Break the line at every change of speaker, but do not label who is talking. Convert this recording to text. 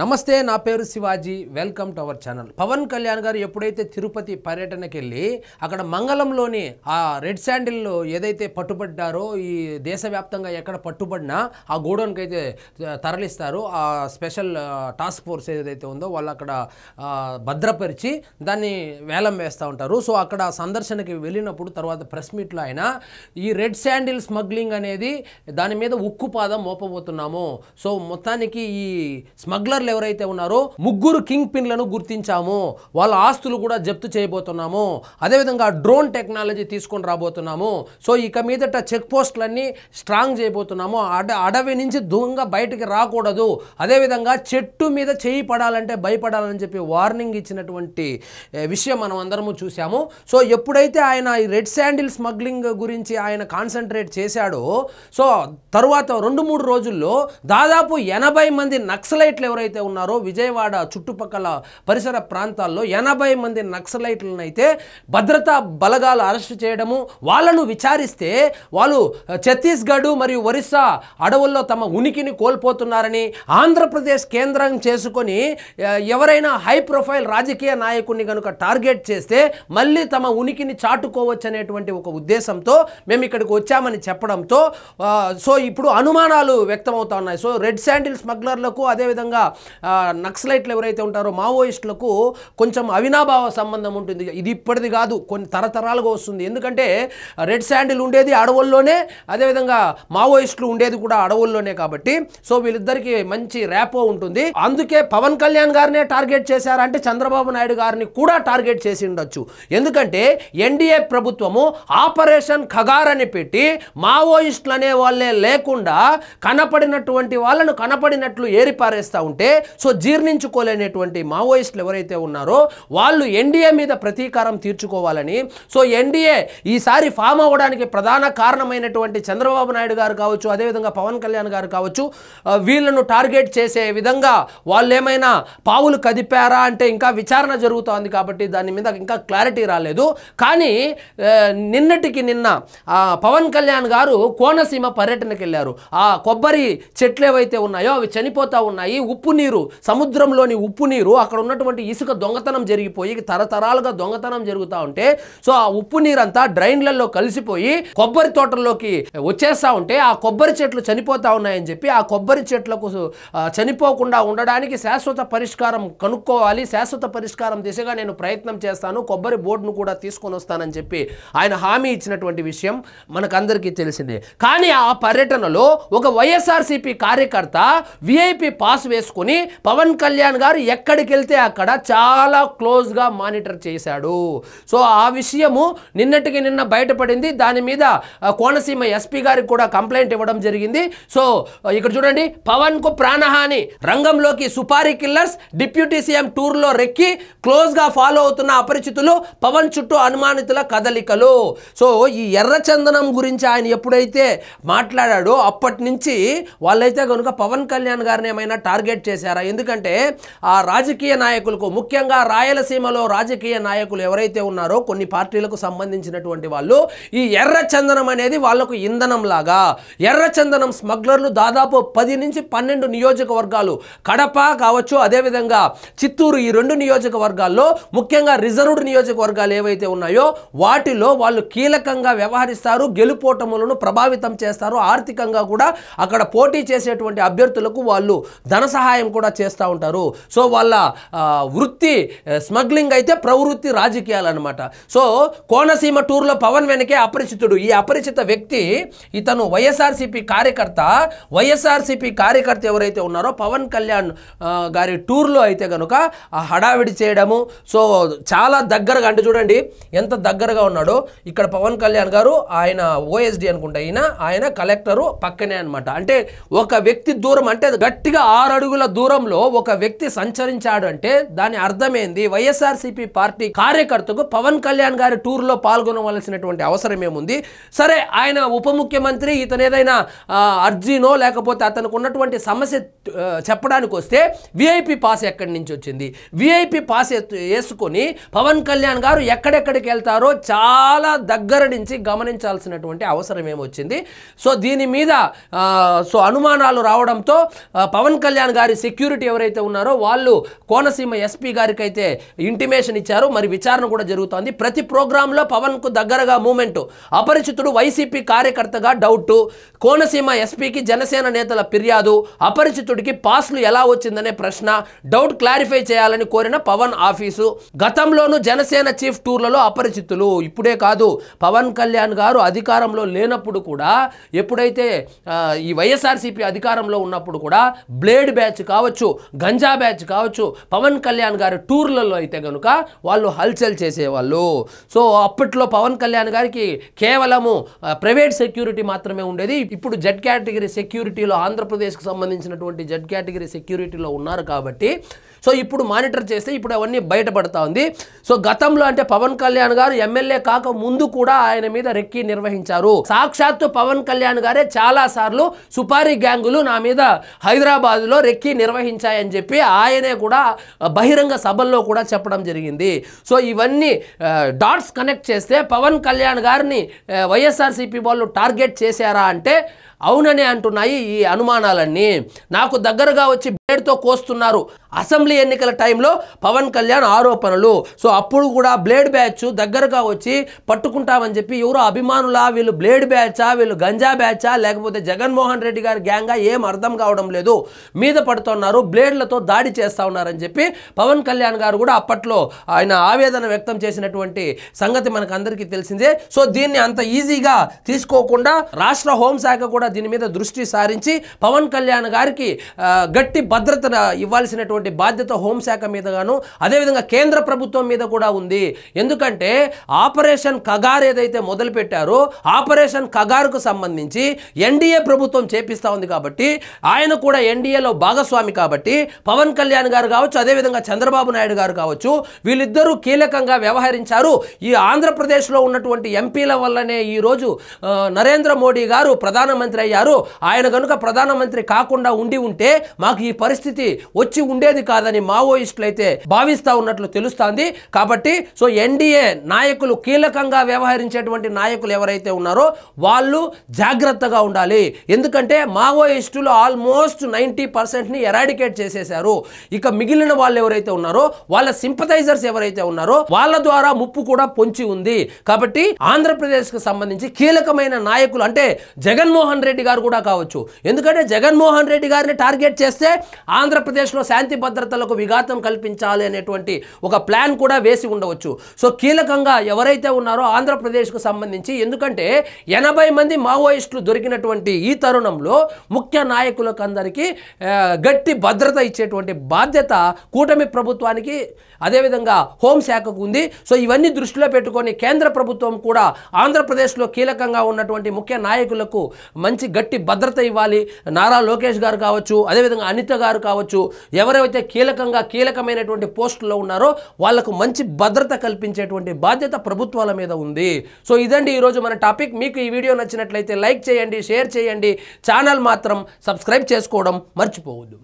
నమస్తే నా పేరు Shivaji welcome to our channel Pawan Kalyan గారు ఎప్పుడైతే తిరుపతి పర్యటనకి వెళ్ళి అక్కడ మంగళంలోని ఆ రెడ్ శాండిల్ ఏదైతే పట్టుబడ్డారో ఈ దేశవ్యాప్తంగా ఎక్కడ పట్టుబడినా ఆ గోడౌన్కి అయితే తరలిస్తారు ఆ స్పెషల్ టాస్క్ ఫోర్స్ ఏదైతే ఉందో వాళ్ళు అక్కడ భద్రపరిచి దాన్ని వేలం వేస్తూ ఉంటారు సో అక్కడ సందర్శనకి వెళ్ళినప్పుడు తర్వాత ప్రెస్ మీట్లో ఆయన ఈ రెడ్ శాండిల్ స్మగ్లింగ్ అనేది దాని మీద ఉక్కుపాదం మోపబోతున్నాము సో మొత్తానికి ఈ స్మగ్లర్ ఎవరైతే ఉన్నారో ముగ్గురు కింగ్ పిన్లను గుర్తించాము వాళ్ళ ఆస్తులు కూడా జప్తు చేయబోతున్నాము అదేవిధంగా డ్రోన్ టెక్నాలజీ తీసుకొని రాబోతున్నాము సో ఇక మీదట చెక్ పోస్టులన్నీ స్ట్రాంగ్ చేయబోతున్నాము అడవి నుంచి దూరంగా బయటికి రాకూడదు అదేవిధంగా చెట్టు మీద చేయి పడాలంటే భయపడాలని చెప్పి వార్నింగ్ ఇచ్చినటువంటి విషయం మనం అందరము చూసాము సో ఎప్పుడైతే ఆయన ఈ రెడ్ శాండిల్ స్మగ్లింగ్ గురించి ఆయన కాన్సన్ట్రేట్ చేశాడో సో తరువాత 2-3 రోజుల్లో దాదాపు 80 మంది నక్సలైట్లు ఎవరైతే ఉన్నారో విజయవాడ చుట్టుపక్కల పరిసర ప్రాంతాల్లో 80 మంది నక్సలైట్లను అయితే భద్రతా బలగాలు అరెస్ట్ చేయడము వాళ్ళను విచారిస్తే వాళ్ళు ఛత్తీస్గఢ్ మరియు ఒరిస్సా అడవుల్లో తమ ఉనికిని కోల్పోతున్నారని ఆంధ్రప్రదేశ్ కేంద్రం చేసుకొని ఎవరైనా హై ప్రొఫైల్ రాజకీయ నాయకుడిని కనుక టార్గెట్ చేస్తే మళ్ళీ తమ ఉనికిని చాటుకోవచ్చు అనేటువంటి ఒక ఉద్దేశంతో మేము ఇక్కడికి వచ్చామని చెప్పడంతో సో ఇప్పుడు అనుమానాలు వ్యక్తమవుతా ఉన్నాయి సో రెడ్ శాండిల్ స్మగ్లర్లకు అదేవిధంగా నక్సలైట్లు ఎవరైతే ఉంటారో మావోయిస్టులకు కొంచెం అవినాభావ సంబంధం ఉంటుంది ఇది ఇప్పటిది కాదు కొన్ని తరతరాలుగా వస్తుంది ఎందుకంటే రెడ్ శాండిల్ ఉండేది అడవుల్లోనే అదేవిధంగా మావోయిస్టులు ఉండేది కూడా అడవుల్లోనే కాబట్టి సో వీళ్ళిద్దరికి మంచి ర్యాపో ఉంటుంది అందుకే పవన్ కళ్యాణ్ గారినే టార్గెట్ చేశారంటే చంద్రబాబు నాయుడు గారిని కూడా టార్గెట్ చేసి ఉండొచ్చు ఎందుకంటే ఎన్డీఏ ప్రభుత్వము ఆపరేషన్ ఖగార్ అని పెట్టి మావోయిస్టులు అనే వాళ్ళే లేకుండా కనపడినటువంటి వాళ్ళను కనపడినట్లు ఏరిపారేస్తూ ఉంటే సో జీర్ణించుకోలేనటువంటి మావోయిస్టులు ఎవరైతే ఉన్నారో వాళ్ళు ఎన్డీఏ మీద ప్రతీకారం తీర్చుకోవాలని సో ఎన్డీఏ ఈసారి ఫామ్ అవ్వడానికి ప్రధాన కారణమైనటువంటి చంద్రబాబు నాయుడు గారు కావచ్చు అదేవిధంగా పవన్ కళ్యాణ్ గారు కావచ్చు వీళ్ళను టార్గెట్ చేసే విధంగా వాళ్ళు ఏమైనా పావులు కదిపారా అంటే ఇంకా విచారణ జరుగుతోంది కాబట్టి దాని మీద ఇంకా క్లారిటీ రాలేదు కానీ నిన్నటికి నిన్న పవన్ కళ్యాణ్ గారు కోనసీమ పర్యటనకి వెళ్ళారు ఆ కొబ్బరి చెట్లు ఏవైతే ఉన్నాయో అవి చనిపోతూ ఉన్నాయి ఉప్పు నీరు సముద్రంలోని ఉప్పు నీరు అక్కడ ఉన్నటువంటి ఇసుక దొంగతనం జరిగిపోయి తరతరాలుగా దొంగతనం జరుగుతూ ఉంటే సో ఆ ఉప్పు నీరంతా డ్రైన్లలో కలిసిపోయి కొబ్బరి తోటల్లోకి వచ్చేస్తూ ఉంటే ఆ కొబ్బరి చెట్లు చనిపోతూ ఉన్నాయని చెప్పి ఆ కొబ్బరి చెట్లకు చనిపోకుండా ఉండడానికి శాశ్వత పరిష్కారం కనుక్కోవాలి శాశ్వత పరిష్కారం దిశగా నేను ప్రయత్నం చేస్తాను కొబ్బరి బోర్డును కూడా తీసుకొని వస్తానని చెప్పి ఆయన హామీ ఇచ్చినటువంటి విషయం మనకందరికీ తెలిసిందే కానీ ఆ పర్యటనలో ఒక వైఎస్ఆర్సీపీ కార్యకర్త విఐపి పాస్ వేసుకుని పవన్ కళ్యాణ్ గారు ఎక్కడికి వెళ్తే అక్కడ చాలా క్లోజ్గా మానిటర్ చేశాడు సో ఆ విషయము నిన్నటికి నిన్న బయటపడింది దాని మీద కోనసీమ ఎస్పీ గారికి కూడా కంప్లైంట్ ఇవ్వడం జరిగింది సో ఇక్కడ చూడండి పవన్ కు ప్రాణహాని రంగంలోకి సుపారీ కిల్లర్స్ డిప్యూటీ సీఎం టూర్లో రెక్కి క్లోజ్గా ఫాలో అవుతున్న అపరిచితులు పవన్ చుట్టూ అనుమానితుల కదలికలు సో ఈ ఎర్రచందనం గురించి ఆయన ఎప్పుడైతే మాట్లాడాడో అప్పటి నుంచి వాళ్ళైతే కనుక పవన్ కళ్యాణ్ గారిని ఏమైనా టార్గెట్ చేశారా ఎందుకంటే ఆ రాజకీయ నాయకులకు ముఖ్యంగా రాయలసీమలో రాజకీయ నాయకులు ఎవరైతే ఉన్నారో కొన్ని పార్టీలకు సంబంధించినటువంటి వాళ్ళు ఈ ఎర్రచందనం అనేది వాళ్లకు ఇంధనం లాగా ఎర్రచందనం స్మగ్లర్లు దాదాపు 10 నుంచి 12 నియోజకవర్గాలు కడప కావచ్చు అదేవిధంగా చిత్తూరు ఈ 2 నియోజకవర్గాల్లో ముఖ్యంగా రిజర్వ్డ్ నియోజకవర్గాలు ఏవైతే ఉన్నాయో వాటిలో వాళ్ళు కీలకంగా వ్యవహరిస్తారు గెలుపోటములను ప్రభావితం చేస్తారు ఆర్థికంగా కూడా అక్కడ పోటీ చేసేటువంటి అభ్యర్థులకు వాళ్ళు ధన సహాయం కూడా చేస్తూ ఉంటారు సో వాళ్ళ వృత్తి స్మగ్లింగ్ అయితే ప్రవృత్తి రాజకీయాలు అనమాట సో కోనసీమ టూర్లో పవన్ వెనకే అపరిచితుడు ఈ అపరిచిత వ్యక్తి ఇతను వైఎస్ఆర్సీపీ కార్యకర్త ఎవరైతే ఉన్నారో పవన్ కళ్యాణ్ గారి టూర్లో అయితే కనుక హడావిడి చేయడము సో చాలా దగ్గరగా అంటే చూడండి ఎంత దగ్గరగా ఉన్నాడో ఇక్కడ పవన్ కళ్యాణ్ గారు ఆయన ఓఎస్డి అనుకుంటా ఆయన కలెక్టరు పక్కనే అనమాట అంటే ఒక వ్యక్తి దూరం అంటే గట్టిగా 6 అడుగుల దూరంలో ఒక వ్యక్తి సంచరించాడు అంటే దాని అర్థమేంది వైఎస్ఆర్సీపీ పార్టీ కార్యకర్తకు పవన్ కళ్యాణ్ గారి టూర్లో పాల్గొనవలసినటువంటి అవసరం ఏముంది సరే ఆయన ఉప ముఖ్యమంత్రి ఇతను ఏదైనా అర్జీనో లేకపోతే అతనికి ఉన్నటువంటి సమస్య చెప్పడానికి వస్తే విఐపి పాస్ ఎక్కడి నుంచి వచ్చింది విఐపి పాస్ వేసుకొని పవన్ కళ్యాణ్ గారు ఎక్కడెక్కడికి వెళ్తారో చాలా దగ్గర నుంచి గమనించాల్సినటువంటి అవసరం ఏమొచ్చింది సో దీని మీద సో అనుమానాలు రావడంతో పవన్ కళ్యాణ్ గారి సెక్యూరిటీ ఎవరైతే ఉన్నారో వాళ్ళు కోనసీమ ఎస్పీ గారికి అయితే ఇంటిమేషన్ ఇచ్చారు. మరి విచారణ కూడా జరుగుతోంది. ప్రతి ప్రోగ్రాంలో పవన్కు దగ్గరగా మూమెంట్, అపరిచితుడు వైసీపీ కార్యకర్తగా డౌట్, కోనసీమ ఎస్పీకి జనసేన నేతల ఫిర్యాదు, అపరిచితుడికి పాస్లు ఎలా వచ్చిందనే ప్రశ్న, డౌట్ క్లారిఫై చేయాలని కోరిన పవన్ ఆఫీసు. గతంలోనూ జనసేన చీఫ్ టూర్లలో అపరిచితులు. ఇప్పుడే కాదు, పవన్ కళ్యాణ్ గారు అధికారంలో లేనప్పుడు కూడా, ఎప్పుడైతే ఈ వైఎస్ఆర్సీపీ అధికారంలో ఉన్నప్పుడు కూడా బ్లేడ్ బ్యాచ్ కావచ్చు, గంజా బ్యాచ్ కావచ్చు, పవన్ కళ్యాణ్ గారి టూర్లలో అయితే కనుక వాళ్ళు హల్చల్ చేసేవాళ్ళు. సో అప్పట్లో పవన్ కళ్యాణ్ గారికి కేవలము ప్రైవేట్ సెక్యూరిటీ మాత్రమే ఉండేది. ఇప్పుడు జెడ్ కేటగిరీ సెక్యూరిటీలో, ఆంధ్రప్రదేశ్కి సంబంధించినటువంటి జెడ్ కేటగిరీ సెక్యూరిటీలో ఉన్నారు కాబట్టి సో ఇప్పుడు మానిటర్ చేస్తే ఇప్పుడు అవన్నీ బయటపడతా ఉంది. సో గతంలో అంటే పవన్ కళ్యాణ్ గారు ఎమ్మెల్యే కాక ముందు కూడా ఆయన మీద రెక్కీ నిర్వహించారు. సాక్షాత్తు పవన్ కళ్యాణ్ గారే చాలా సార్లు సుపారీ గ్యాంగులు నా మీద హైదరాబాద్లో రెక్కీ నిర్వహించాయని చెప్పి ఆయనే కూడా బహిరంగ సభల్లో కూడా చెప్పడం జరిగింది. సో ఇవన్నీ డాట్స్ కనెక్ట్ చేస్తే పవన్ కళ్యాణ్ గారిని వైఎస్ఆర్సీపీ వాళ్ళు టార్గెట్ చేశారా అంటే అవుననే అంటున్నాయి ఈ అనుమానాలన్నీ. నాకు దగ్గరగా వచ్చి బ్లేడ్తో కోస్తున్నారు అసెంబ్లీ ఎన్నికల టైంలో పవన్ కళ్యాణ్ ఆరోపణలు. సో అప్పుడు కూడా బ్లేడ్ బ్యాచ్ దగ్గరగా వచ్చి పట్టుకుంటామని చెప్పి ఎవరో అభిమానులా, వీళ్ళు బ్లేడ్ బ్యాచా, వీళ్ళు గంజా బ్యాచా, లేకపోతే జగన్మోహన్ రెడ్డి గారి గ్యాంగా ఏం అర్థం కావడం లేదు, మీద పడుతున్నారు, బ్లేడ్లతో దాడి చేస్తూ ఉన్నారని చెప్పి పవన్ కళ్యాణ్ గారు కూడా అప్పట్లో ఆయన ఆవేదన వ్యక్తం చేసినటువంటి సంగతి మనకు అందరికీ తెలిసిందే. సో దీన్ని అంత ఈజీగా తీసుకోకుండా రాష్ట్ర హోంశాఖ కూడా దీని మీద దృష్టి సారించి పవన్ కళ్యాణ్ గారికి గట్టి భద్రత ఇవ్వాల్సినటువంటి బాధ్యత హోంశాఖ మీద గాను, అదేవిధంగా కేంద్ర ప్రభుత్వం మీద కూడా ఉంది. ఎందుకంటే ఆపరేషన్ కగార్ ఏదైతే మొదలు పెట్టారో ఆపరేషన్ కగార్కు సంబంధించి ఎన్డీఏ ప్రభుత్వం చేపిస్తూ ఉంది కాబట్టి, ఆయన కూడా ఎన్డీఏలో భాగస్వామి కాబట్టి పవన్ కళ్యాణ్ గారు కావచ్చు, అదేవిధంగా చంద్రబాబు నాయుడు గారు కావచ్చు, వీళ్ళిద్దరూ కీలకంగా వ్యవహరించారు. ఈ ఆంధ్రప్రదేశ్లో ఉన్నటువంటి ఎంపీల వల్లనే ఈరోజు నరేంద్ర మోడీ గారు ప్రధానమంత్రి అయ్యారు. ఆయన కనుక ప్రధానమంత్రి కాకుండా ఉండి ఉంటే మాకు ఈ పరిస్థితి వచ్చి ఉండేది కాదని మావోయిస్టులు అయితే భావిస్తూ ఉన్నట్లు తెలుస్తోంది. కాబట్టి సో ఎన్డీఏ నాయకులు, కీలకంగా వ్యవహరించేటువంటి నాయకులు ఎవరైతే ఉన్నారో వాళ్ళు జాగ్రత్తగా ఉండాలి. ఎందుకంటే మావోయిస్టులు ఆల్మోస్ట్ 90%ని ఎరాడికేట్ చేసేశారు. ఇక మిగిలిన వాళ్ళు ఎవరైతే ఉన్నారో, వాళ్ళ సింపథైజర్స్ ఎవరైతే ఉన్నారో వాళ్ళ ద్వారా ముప్పు కూడా పొంచి ఉంది. కాబట్టి ఆంధ్రప్రదేశ్కి సంబంధించి కీలకమైన నాయకులు అంటే జగన్మోహన్ రెడ్డి గారు కూడా కావచ్చు. ఎందుకంటే జగన్మోహన్ రెడ్డి గారిని టార్గెట్ చేస్తే ఆంధ్రప్రదేశ్లో శాంతి భద్రతలకు విఘాతం కల్పించాలి అనేటువంటి ఒక ప్లాన్ కూడా వేసి ఉండవచ్చు. సో కీలకంగా ఎవరైతే ఉన్నారో ఆంధ్రప్రదేశ్కు సంబంధించి, ఎందుకంటే 80 మంది మావోయిస్టులు దొరికినటువంటి ఈ తరుణంలో ముఖ్య నాయకులకు అందరికీ గట్టి భద్రత ఇచ్చేటువంటి బాధ్యత కూటమి ప్రభుత్వానికి, అదేవిధంగా హోంశాఖకు ఉంది. సో ఇవన్నీ దృష్టిలో పెట్టుకొని కేంద్ర ప్రభుత్వం కూడా ఆంధ్రప్రదేశ్లో కీలకంగా ఉన్నటువంటి ముఖ్య నాయకులకు మంచి గట్టి భద్రత ఇవ్వాలి. నారా లోకేష్ గారు కావచ్చు, అదేవిధంగా అనిత గారు కావచ్చు, ఎవరైతే కీలకమైనటువంటి పోస్టుల్లో ఉన్నారో వాళ్లకు మంచి భద్రత కల్పించేటువంటి బాధ్యత ప్రభుత్వాల మీద ఉంది. సో ఇదండి ఈరోజు మన టాపిక్. మీకు ఈ వీడియో నచ్చినట్లయితే లైక్ చేయండి, షేర్ చేయండి, ఛానల్ మాత్రం సబ్స్క్రైబ్ చేసుకోవడం మర్చిపోవద్దు.